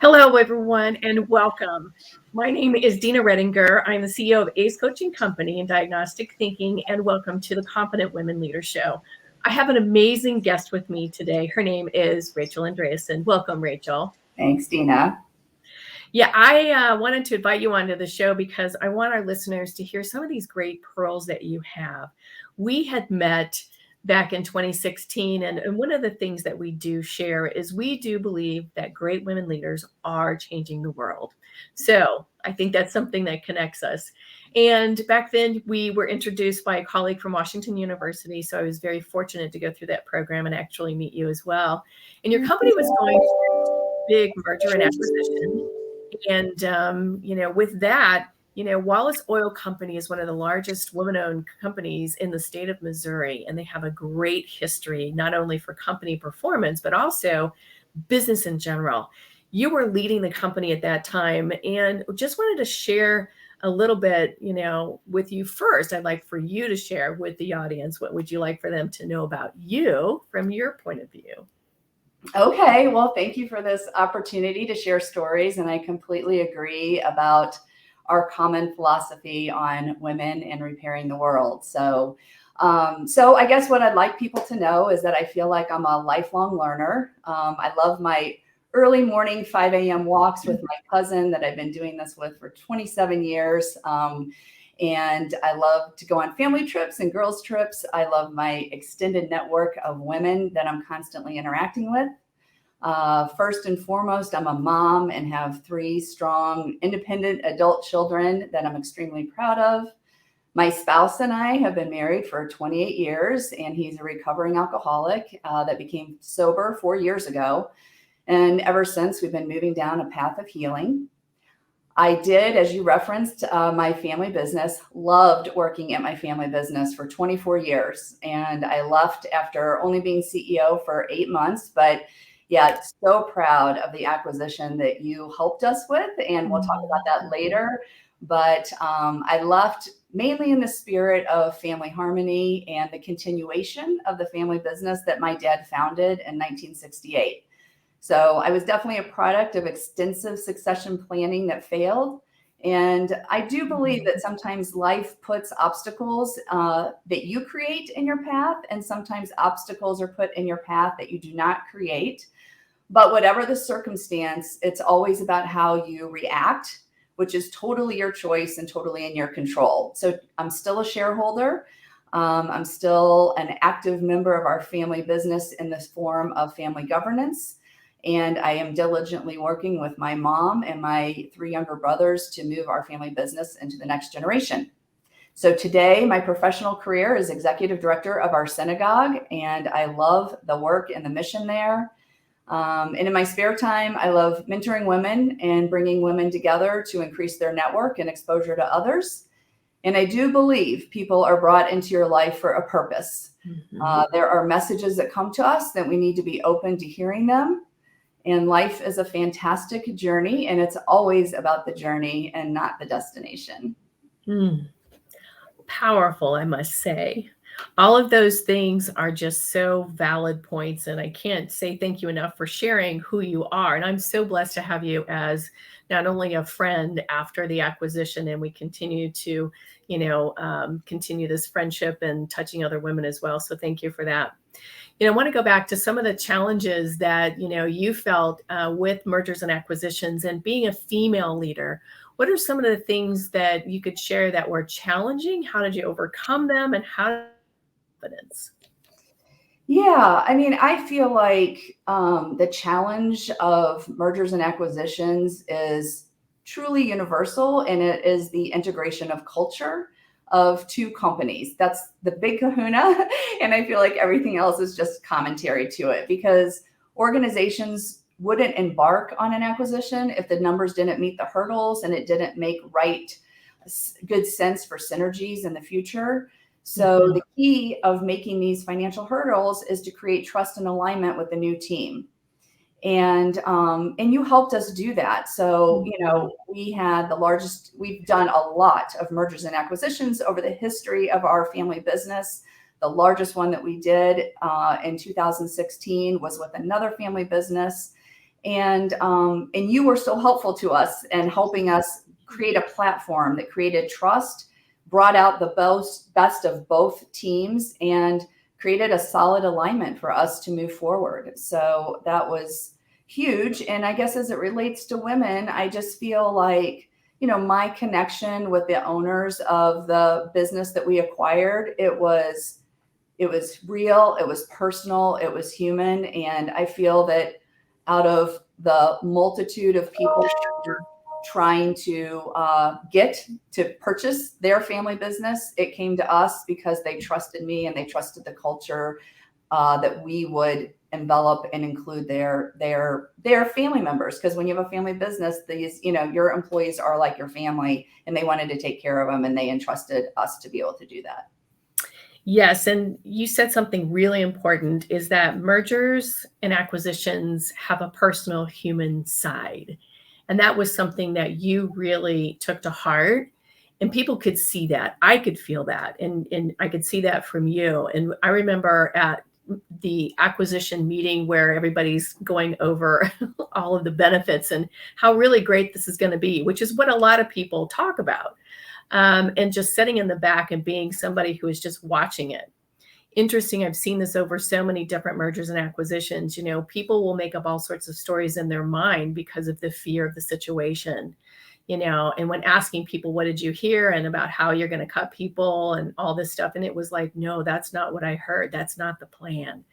Hello, everyone, and welcome. My name is Dina Redinger. I'm the CEO of ACE Coaching Company and Diagnostic Thinking, and welcome to the Confident Women Leader Show. I have an amazing guest with me today. Her name is Rachel Andreasson. Welcome, Rachel. Thanks, Dina. Yeah, I wanted to invite you onto the show because I want our listeners to hear some of these great pearls that you have. We had met back in 2016, and one of the things that we do share is we do believe that great women leaders are changing the world. So I think that's something that connects us. And back then, we were introduced by a colleague from Washington University. So I was very fortunate to go through that program and actually meet you as well. And your company was going through a big merger and acquisition. And, with that, Wallace Oil Company is one of the largest women-owned companies in the state of Missouri, and they have a great history, not only for company performance, but also business in general. You were leading the company at that time, and just wanted to share a little bit, with you first. I'd like for you to share with the audience. What would you like for them to know about you from your point of view? Okay, well, thank you for this opportunity to share stories. And I completely agree about our common philosophy on women and repairing the world. So I guess what I'd like people to know is that I feel like I'm a lifelong learner. I love my early morning 5 a.m. walks with my cousin that I've been doing this with for 27 years. And I love to go on family trips and girls' trips. I love my extended network of women that I'm constantly interacting with. First and foremost, I'm a mom and have 3 strong, independent adult children that I'm extremely proud of. My spouse and I have been married for 28 years, and he's a recovering alcoholic that became sober 4 years ago. And ever since, we've been moving down a path of healing. I did, as you referenced, my family business, loved working at my family business for 24 years. And I left after only being CEO for 8 months. But yeah, so proud of the acquisition that you helped us with. And we'll talk about that later. But I left mainly in the spirit of family harmony and the continuation of the family business that my dad founded in 1968. So I was definitely a product of extensive succession planning that failed. And I do believe that sometimes life puts obstacles that you create in your path, and sometimes obstacles are put in your path that you do not create. But whatever the circumstance, it's always about how you react, which is totally your choice and totally in your control. So I'm still a shareholder. I'm still an active member of our family business in this form of family governance. And I am diligently working with my mom and my 3 younger brothers to move our family business into the next generation. So today, my professional career is executive director of our synagogue, and I love the work and the mission there. And in my spare time, I love mentoring women and bringing women together to increase their network and exposure to others. And I do believe people are brought into your life for a purpose. There are messages that come to us that we need to be open to hearing them. And life is a fantastic journey, and it's always about the journey and not the destination. Powerful, I must say. All of those things are just so valid points, and I can't say thank you enough for sharing who you are. And I'm so blessed to have you as not only a friend after the acquisition, and we continue to, continue this friendship and touching other women as well. So thank you for that. I want to go back to some of the challenges that, you felt with mergers and acquisitions and being a female leader. What are some of the things that you could share that were challenging? How did you overcome them, and how confidence? Yeah, I mean, I feel like the challenge of mergers and acquisitions is truly universal, and it is the integration of culture of 2 companies. That's the Bigkahuna, and I feel like everything else is just commentary to it, because organizations wouldn't embark on an acquisition if the numbers didn't meet the hurdles and it didn't make good sense for synergies in the future. So the key of making these financial hurdles is to create trust and alignment with the new team. And you helped us do that. So, we've done a lot of mergers and acquisitions over the history of our family business. The largest one that we did in 2016 was with another family business. And you were so helpful to us and helping us create a platform that created trust, brought out the best of both teams, and created a solid alignment for us to move forward. So that was huge. And I guess as it relates to women, I just feel like, my connection with the owners of the business that we acquired, it was real, it was personal, it was human. And I feel that out of the multitude of people trying to get to purchase their family business, it came to us because they trusted me and they trusted the culture that we would envelop and include their family members. Because when you have a family business, these, your employees are like your family, and they wanted to take care of them, and they entrusted us to be able to do that. Yes, and you said something really important, is that mergers and acquisitions have a personal human side. And that was something that you really took to heart. And people could see that. I could feel that. And I could see that from you. And I remember at the acquisition meeting where everybody's going over all of the benefits and how really great this is going to be, which is what a lot of people talk about. And just sitting in the back and being somebody who is just watching it. Interesting. I've seen this over so many different mergers and acquisitions. People will make up all sorts of stories in their mind because of the fear of the situation, and when asking people, what did you hear? And about how you're going to cut people and all this stuff. And it was like, no, that's not what I heard. That's not the plan.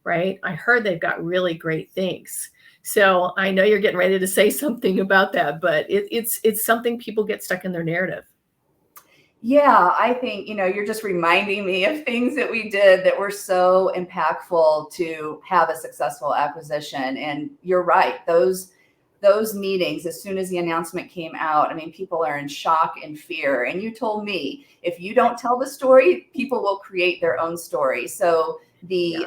Right. I heard they've got really great things. So I know you're getting ready to say something about that, but it's something people get stuck in their narrative. Yeah, I think, you're just reminding me of things that we did that were so impactful to have a successful acquisition. And you're right. Those meetings, as soon as the announcement came out, I mean, people are in shock and fear. And you told me, if you don't tell the story, people will create their own story. So the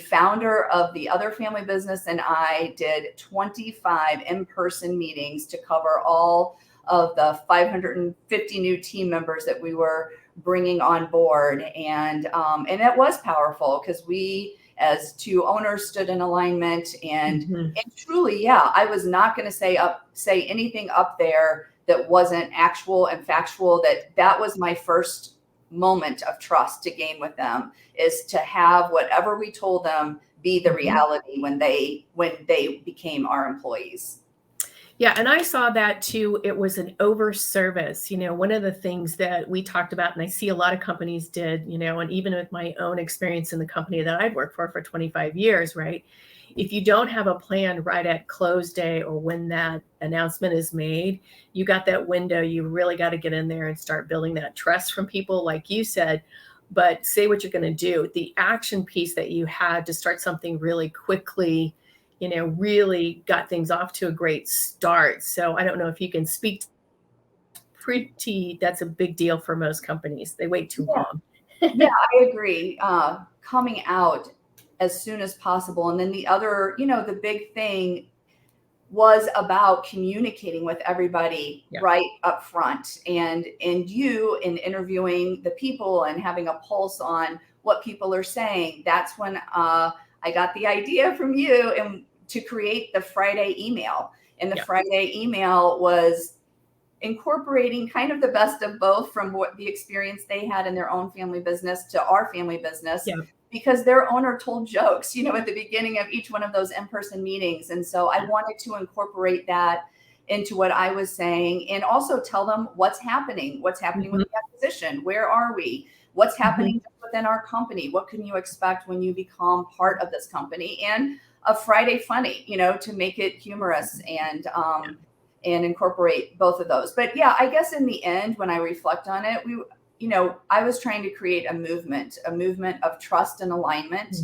founder of the other family business and I did 25 in-person meetings to cover all of the 550 new team members that we were bringing on board. And it was powerful because we, as two owners, stood in alignment. And truly, yeah, I was not going to say anything up there that wasn't actual and factual. That was my first moment of trust to gain with them, is to have whatever we told them be the reality when they became our employees. Yeah, and I saw that too. It was an over service. One of the things that we talked about, and I see a lot of companies did, and even with my own experience in the company that I'd worked for 25 years, right? If you don't have a plan right at close day or when that announcement is made, you got that window. You really got to get in there and start building that trust from people, like you said, but say what you're going to do. The action piece that you had to start something really quickly, really got things off to a great start. So I don't know if you can speak. That's a big deal for most companies. They wait too long. Yeah, I agree. Coming out as soon as possible. And then the other, the big thing was about communicating with everybody right up front, and you in interviewing the people and having a pulse on what people are saying. That's when I got the idea from you and to create the Friday email. And the Friday email was incorporating kind of the best of both, from what the experience they had in their own family business to our family business, because their owner told jokes, at the beginning of each one of those in-person meetings. And so I wanted to incorporate that into what I was saying, and also tell them what's happening with the acquisition. Where are we? What's happening within our company? What can you expect when you become part of this company? And a Friday funny, to make it humorous and incorporate both of those. But yeah, I guess in the end, when I reflect on it, I was trying to create a movement of trust and alignment,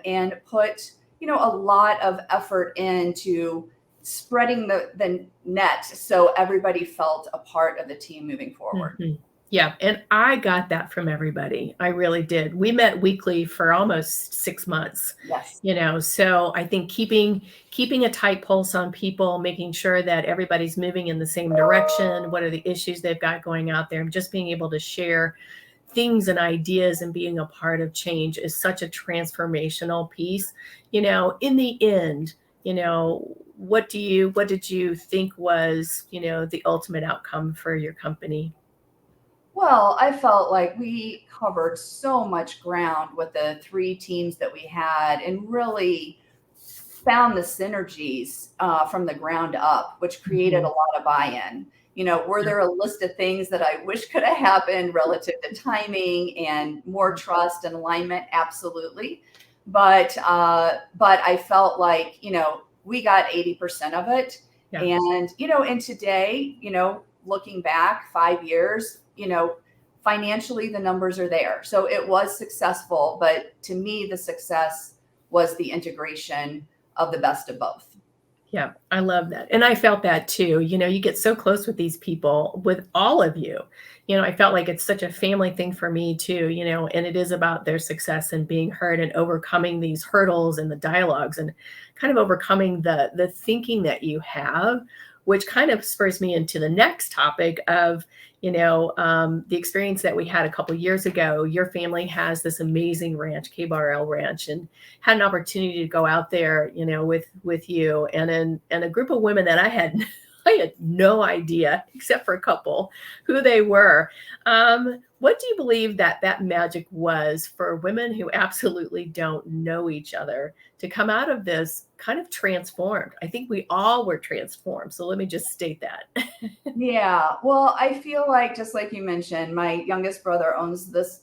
and put, a lot of effort into spreading the net so everybody felt a part of the team moving forward. Yeah. And I got that from everybody. I really did. We met weekly for almost 6 months. Yes. So I think keeping a tight pulse on people, making sure that everybody's moving in the same direction. What are the issues they've got going out there? And just being able to share things and ideas and being a part of change is such a transformational piece. In the end, what did you think was, the ultimate outcome for your company? Well, I felt like we covered so much ground with the three teams that we had and really found the synergies from the ground up, which created a Mhm. lot of buy in. Were there a list of things that I wish could have happened relative to timing and more trust and alignment? Absolutely. But I felt like, we got 80% of it. Yeah. And today, looking back 5 years, financially the numbers are there. So it was successful. But to me, the success was the integration of the best of both. Yeah, I love that. And I felt that too. You get so close with these people, with all of you. I felt like it's such a family thing for me too, and it is about their success and being heard and overcoming these hurdles and the dialogues and kind of overcoming the thinking that you have, which kind of spurs me into the next topic of, the experience that we had a couple years ago. Your family has this amazing ranch, KBRL Ranch, and had an opportunity to go out there, with you and a group of women that I had I had no idea, except for a couple, who they were. What do you believe that magic was for women who absolutely don't know each other to come out of this kind of transformed? I think we all were transformed. So let me just state that. Yeah. Well, I feel like, just like you mentioned, my youngest brother owns this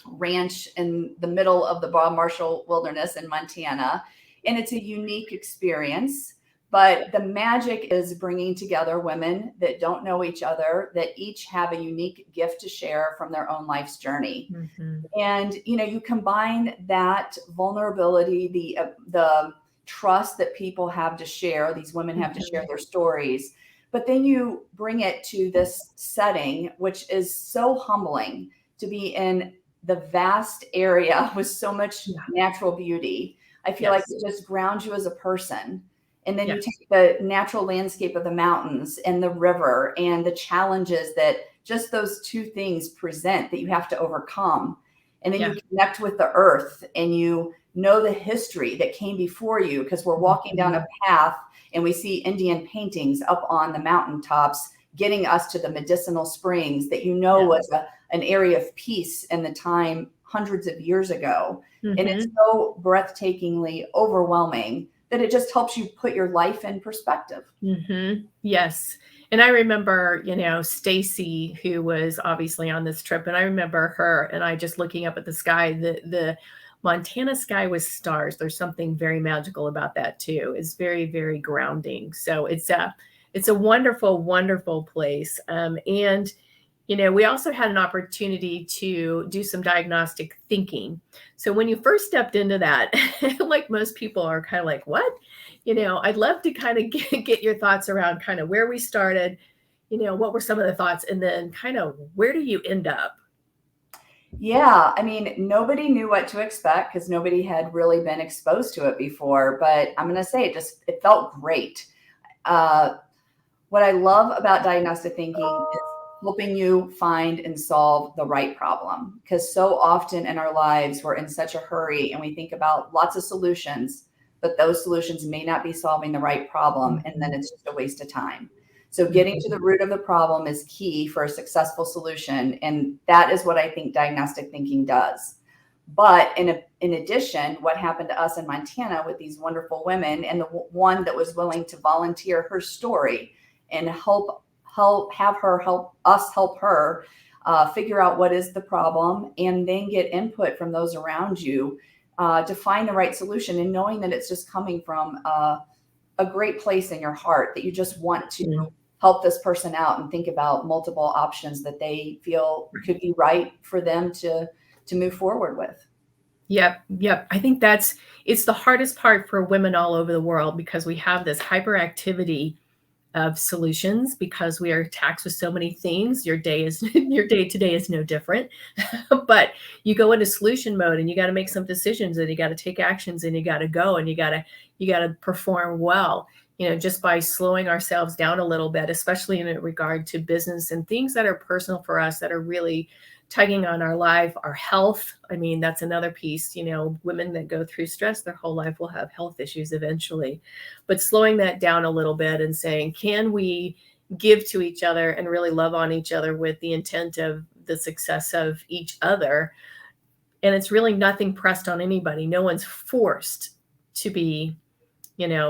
ranch in the middle of the Bob Marshall Wilderness in Montana. And it's a unique experience. But the magic is bringing together women that don't know each other, that each have a unique gift to share from their own life's journey. Mhm. And you combine that vulnerability, the trust that people have to share, these women have to share Mhm. their stories, but then you bring it to this setting, which is so humbling to be in the vast area with so much Yeah. natural beauty. I feel like Yes. it just grounds you as a person. And then you Yes. take the natural landscape of the mountains and the river and the challenges that just those two things present that you have to overcome. And then you Yeah. connect with the earth and you know the history that came before you, because we're walking down a Mhm. path and we see Indian paintings up on the mountaintops getting us to the medicinal springs that Yeah. was an area of peace in the time hundreds of years ago. And it's Mhm. so breathtakingly overwhelming that it just helps you put your life in perspective. Yes. And I remember, Stacy, who was obviously on this trip, and I remember her and I just looking up at the sky. The Montana sky with stars. There's something very magical about that too. It's very, very grounding. So it's a wonderful, wonderful place. And we also had an opportunity to do some diagnostic thinking. So when you first stepped into that, like most people are kind of like, what? I'd love to kind of get your thoughts around kind of where we started, what were some of the thoughts, and then kind of where do you end up? Yeah, I mean, nobody knew what to expect because nobody had really been exposed to it before. But I'm going to say it felt great. Uh, what I love about diagnostic thinking is helping you find and solve the right problem. Because so often in our lives, we're in such a hurry and we think about lots of solutions, but those solutions may not be solving the right problem. And then Mhm, it's just a waste of time. So getting to mhm, the root of the problem is key for a successful solution. And that is what I think diagnostic thinking does. But in addition, what happened to us in Montana with these wonderful women, and the one that was willing to volunteer her story and have her help us help her figure out what is the problem, and then get input from those around you to find the right solution, and knowing that it's just coming from a great place in your heart that you just want to mhm. help this person out and think about multiple options that they feel could be right for them to move forward with. Yep, yep. I think it's the hardest part for women all over the world because we have this hyperactivity of solutions because we are taxed with so many things. Your day is your day today is no different. But you go into solution mode and you got to make some decisions and you got to take actions and you got to go and you got to perform well. Just by slowing ourselves down a little bit, especially in regard to business and things that are personal for us that are really tugging on our life, our health. I mean, that's another piece. Women that go through stress their whole life will have health issues eventually. But slowing that down a little bit and saying, can we give to each other and really love on each other with the intent of the success of each other? And it's really nothing pressed on anybody. No one's forced to be,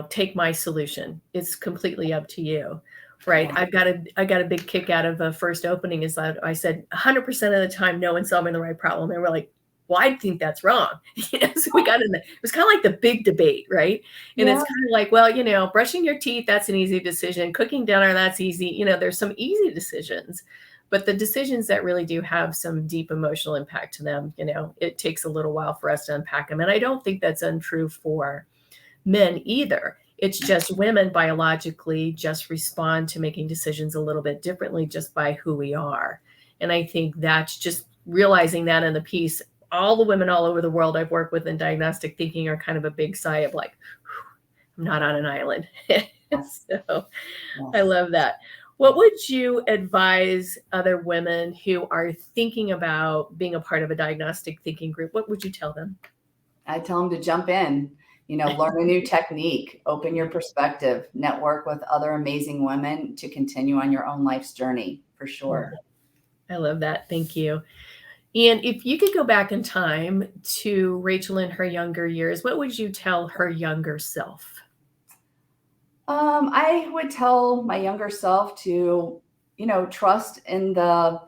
take my solution. It's completely up to you. Right. I got a big kick out of a first opening is that I said 100% of the time, no one's solving the right problem. And we're like, well, I think that's wrong. So we got in it was kind of like the big debate. Right. And it's kind of like, well, brushing your teeth, that's an easy decision. Cooking dinner, that's easy. There's some easy decisions, but the decisions that really do have some deep emotional impact to them, it takes a little while for us to unpack them. And I don't think that's untrue for men either. It's just women biologically just respond to making decisions a little bit differently just by who we are. And I think that's just realizing that in the piece. All the women all over the world I've worked with in diagnostic thinking are kind of a big sigh of like, I'm not on an island. So I love that. What would you advise other women who are thinking about being a part of a diagnostic thinking group? What would you tell them? I tell them to jump in, learn a new technique, open your perspective, network with other amazing women to continue on your own life's journey, for sure. I love that. Thank you. And if you could go back in time to Rachel in her younger years, what would you tell her younger self? I would tell my younger self to, trust in the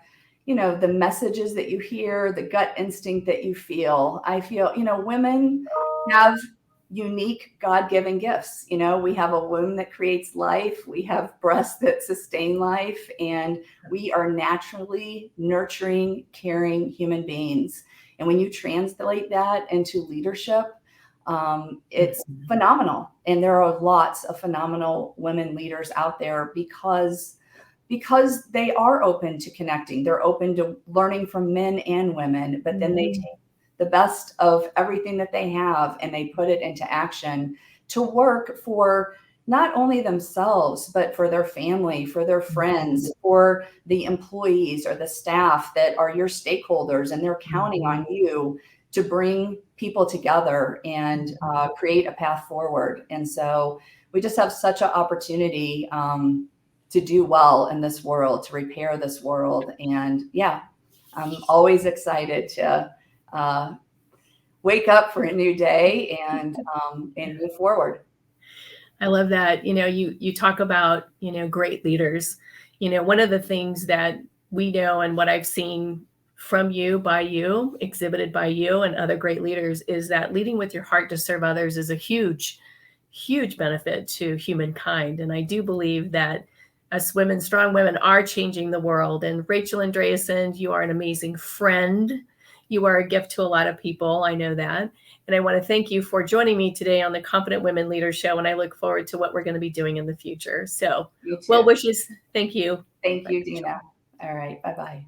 messages that you hear, the gut instinct that you feel. I feel, women have unique God-given gifts. We have a womb that creates life. We have breasts that sustain life, and we are naturally nurturing, caring human beings. And when you translate that into leadership, it's phenomenal. And there are lots of phenomenal women leaders out there because they are open to connecting. They're open to learning from men and women, but then they take the best of everything that they have and they put it into action to work for not only themselves, but for their family, for their friends, for the employees or the staff that are your stakeholders, and they're counting on you to bring people together and create a path forward. And so we just have such an opportunity to do well in this world, to repair this world. And yeah, I'm always excited to wake up for a new day and move forward. I love that. You talk about, great leaders. One of the things that we know and what I've seen from you, by you, exhibited by you and other great leaders is that leading with your heart to serve others is a huge, huge benefit to humankind. And I do believe that us women, strong women, are changing the world. And Rachel Andreasson, you are an amazing friend. You are a gift to a lot of people. I know that. And I want to thank you for joining me today on the Confident Women Leaders Show. And I look forward to what we're going to be doing in the future. So well wishes. Thank you. Thank you, Dina. All right. Bye-bye.